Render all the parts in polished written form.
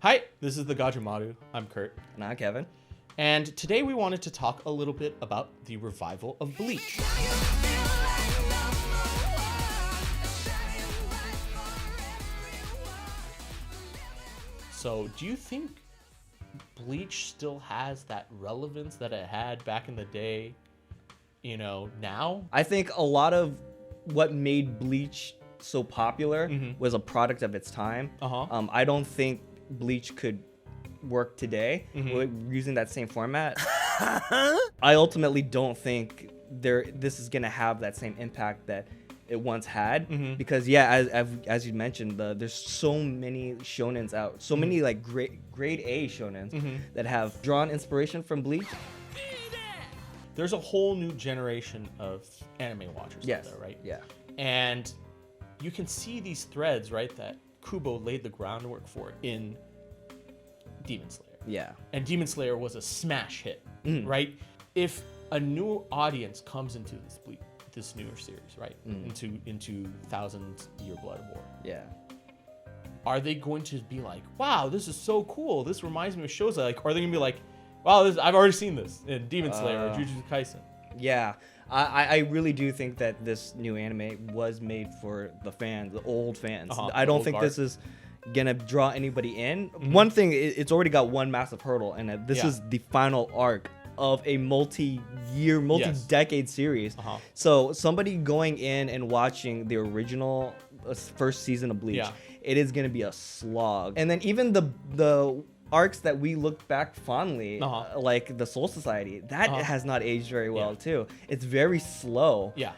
Hi, this is the Gajumaru. I'm Kurt. And I'm Kevin. And today we wanted to talk a little bit about the revival of Bleach. So, do you think Bleach still has that relevance that it had back in the day, now? I think a lot of what made Bleach so popular was a product of its time. I don't think Bleach could work today using that same format. I ultimately don't think this is going to have that same impact that it once had because as you mentioned, there's so many shounens out, so many like grade A shounens that have drawn inspiration from Bleach. There's a whole new generation of anime watchers out there, right? Yeah. And you can see these threads, right, that Kubo laid the groundwork for in Demon Slayer. Yeah. And Demon Slayer was a smash hit, right? If a new audience comes into this newer series, right, into Thousand Year Blood War, are they going to be like, wow, this is so cool, this reminds me of shows I like? Or are they gonna be like, wow, I've already seen this in Demon Slayer or Jujutsu Kaisen? Yeah, I really do think that this new anime was made for the fans, the old fans. I don't think this is gonna draw anybody in. One thing, it's already got one massive hurdle, and this is the final arc of a multi-year, multi-decade series. So somebody going in and watching the original first season of Bleach, it is gonna be a slog. And then even the arcs that we look back fondly, like the Soul Society, that has not aged very well too. It's very slow. Yeah.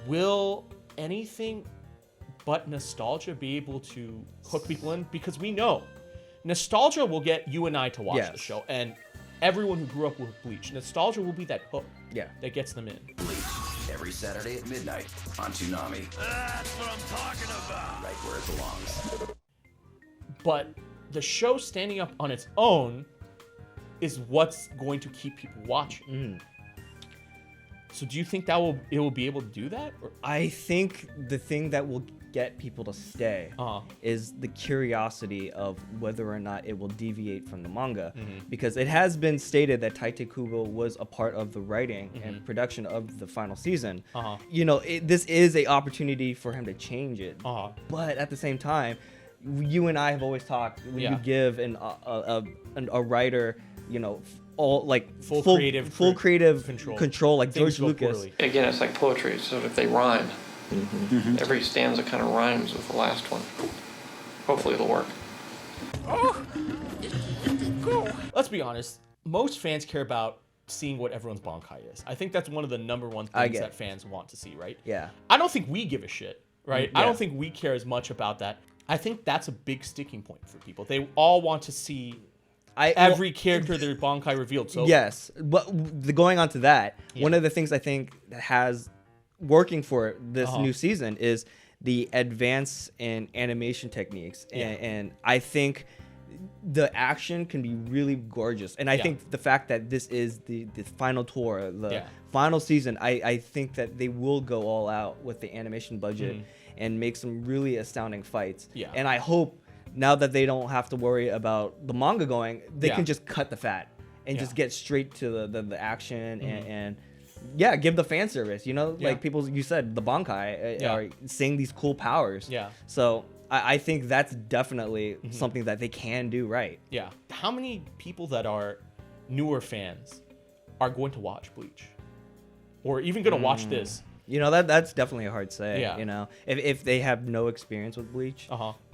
Will anything but nostalgia be able to hook people in? Because we know nostalgia will get you and I to watch the show, and everyone who grew up with Bleach, nostalgia will be that hook that gets them in. Bleach, every Saturday at midnight on Toonami. That's what I'm talking about. Right where it belongs. But the show standing up on its own is what's going to keep people watching. So do you think it will be able to do that? Or? I think the thing that will get people to stay is the curiosity of whether or not it will deviate from the manga, because it has been stated that Tite Kubo was a part of the writing and production of the final season. This is an opportunity for him to change it, but at the same time, you and I have always talked, when you give a writer, all like full creative control like George Lucas. Poorly. Again, it's like poetry. So if they rhyme, every stanza kind of rhymes with the last one. Hopefully it'll work. Let's be honest. Most fans care about seeing what everyone's Bankai is. I think that's one of the number one things that fans want to see, right? Yeah. I don't think we give a shit, right? I don't think we care as much about that. I think that's a big sticking point for people. They all want to see every character their Bankai revealed. So yes, but going on to that, one of the things I think that has working for this new season is the advance in animation techniques, and I think the action can be really gorgeous. And I think the fact that this is the final tour, the final season, I think that they will go all out with the animation budget and make some really astounding fights. And I hope now that they don't have to worry about the manga going, they can just cut the fat and just get straight to the action and give the fan service. Like people, you said, the Bankai are saying these cool powers. So I think that's definitely something that they can do right. How many people that are newer fans are going to watch Bleach, or even going to watch this? That's definitely a hard say. If they have no experience with Bleach,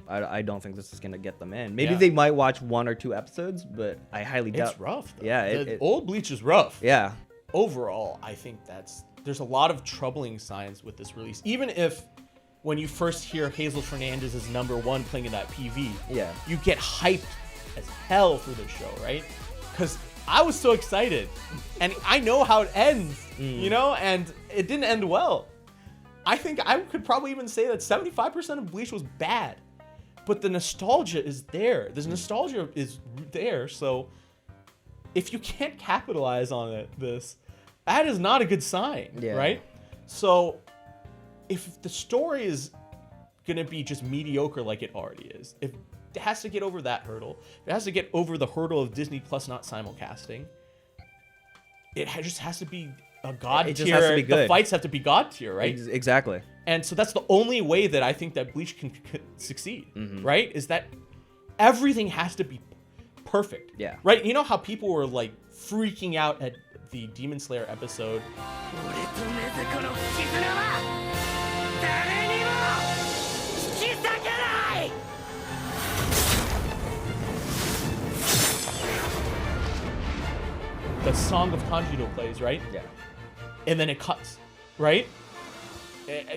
I don't think this is gonna get them in. Maybe they might watch 1 or 2 episodes, but I highly doubt. It's rough, though. Yeah, old Bleach is rough. Yeah. Overall, I think there's a lot of troubling signs with this release. Even if when you first hear Hazel Fernandez is #1 playing in that PV, you get hyped as hell for this show, right? Because I was so excited, and I know how it ends, and it didn't end well. I think I could probably even say that 75% of Bleach was bad, but the nostalgia is there. The nostalgia is there, so if you can't capitalize on that is not a good sign, right? So if the story is gonna be just mediocre like it already is, if has to get over that hurdle. It has to get over the hurdle of Disney Plus not simulcasting. It just has to be a god It tier. just has to be good. The fights have to be god tier, right? Exactly. And so that's the only way that I think that Bleach can succeed, Mm-hmm. right? Is that everything has to be perfect. Yeah. Right? You know how people were like freaking out at the Demon Slayer episode. The song of Tanjiro plays, right? Yeah. And then it cuts, right?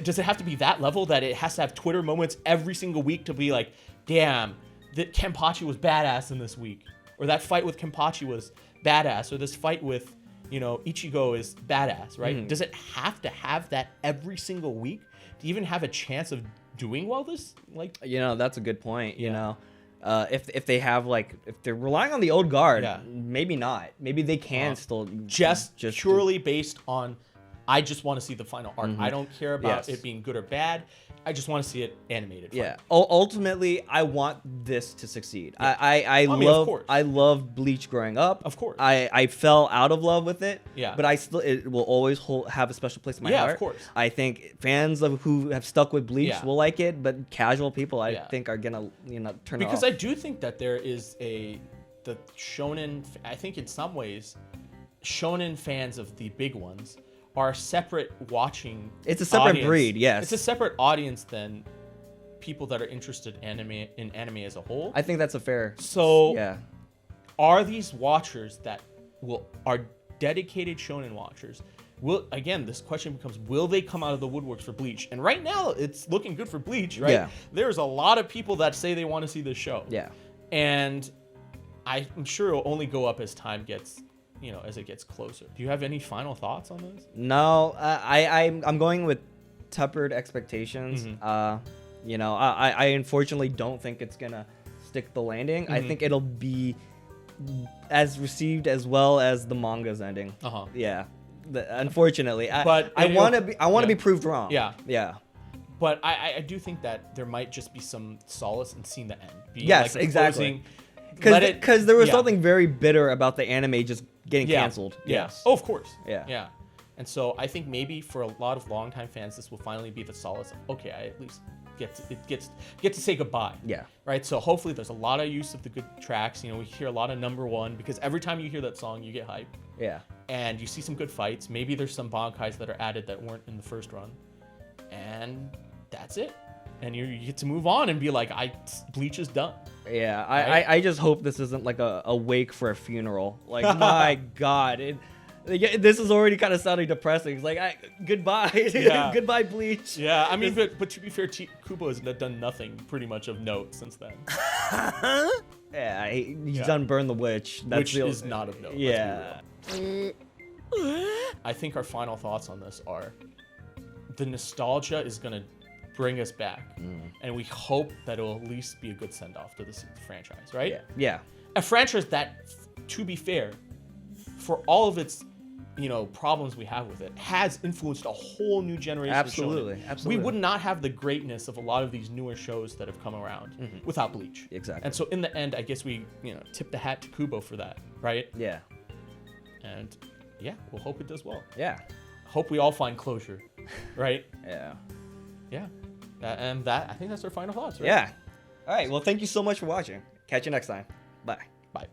Does it have to be that level that it has to have Twitter moments every single week to be like, damn, that Kenpachi was badass in this week, or that fight with Kenpachi was badass, or this fight with, Ichigo is badass, right? Does it have to have that every single week to even have a chance of doing well this? Like, That's a good point. Yeah. If they have if they're relying on the old guard, Yeah. maybe not. Maybe they can still just purely based on, I just want to see the final arc. I don't care about Yes. it being good or bad. I just want to see it animated. Yeah. Ultimately, I want this to succeed. Yeah. I of love course. I loved Bleach growing up. Of course. I fell out of love with it. Yeah. But it will always have a special place in my Yeah, of heart. course. I think fans who have stuck with Bleach Yeah. will like it, but casual people Yeah. think are gonna turn Because it I off. do think that there is the shonen. I think in some ways, shonen fans of the big ones are separate watching. It's a separate audience. breed, yes. It's a separate audience than people that are interested in anime as a whole. I think that's a fair. So Yeah. are these watchers that are dedicated shonen watchers? This question becomes, will they come out of the woodworks for Bleach? And right now it's looking good for Bleach, right? Yeah. There's a lot of people that say they want to see this show. Yeah. And I'm sure it'll only go up as time gets, as it gets closer. Do you have any final thoughts on this? No, I'm going with tempered expectations. I unfortunately don't think it's gonna stick the landing. I think it'll be as received as well as the manga's ending. Yeah. Unfortunately, But I want to yeah. be proved wrong. Yeah. Yeah. But I do think that there might just be some solace in seeing the end. Being Yes, like exactly. closing- Because there was yeah. something very bitter about the anime just getting canceled. Yeah. Yes. Oh, of course. Yeah. Yeah. And so I think maybe for a lot of longtime fans, this will finally be the solace of, okay, I at least get to say goodbye. Yeah. Right. So hopefully there's a lot of use of the good tracks. We hear a lot of number one, because every time you hear that song, you get hype. Yeah. And you see some good fights. Maybe there's some bankais that are added that weren't in the first run. And that's it. And you get to move on and be like, Bleach is done. Yeah, Right? I just hope this isn't like a wake for a funeral. Like, my God, this is already kind of sounding depressing. It's like, goodbye, Yeah. goodbye, Bleach. Yeah, I mean, but to be fair, Tite Kubo has done nothing pretty much of note since then. Yeah, he's Yeah. done Burn the Witch. Which is not of note. let's be Yeah. real. I think our final thoughts on this are, the nostalgia is going to bring us back. And we hope that it'll at least be a good send-off to this franchise, right? Yeah. A franchise that, to be fair, for all of its problems we have with it, has influenced a whole new generation of Absolutely, shonen. absolutely. We would not have the greatness of a lot of these newer shows that have come around without Bleach. Exactly. And so in the end, I guess we tip the hat to Kubo for that, right? Yeah. And yeah, we'll hope it does well. Yeah. Hope we all find closure, right? Yeah. Yeah. I think that's our final thoughts, right? Yeah. All right. Well, thank you so much for watching. Catch you next time. Bye. Bye.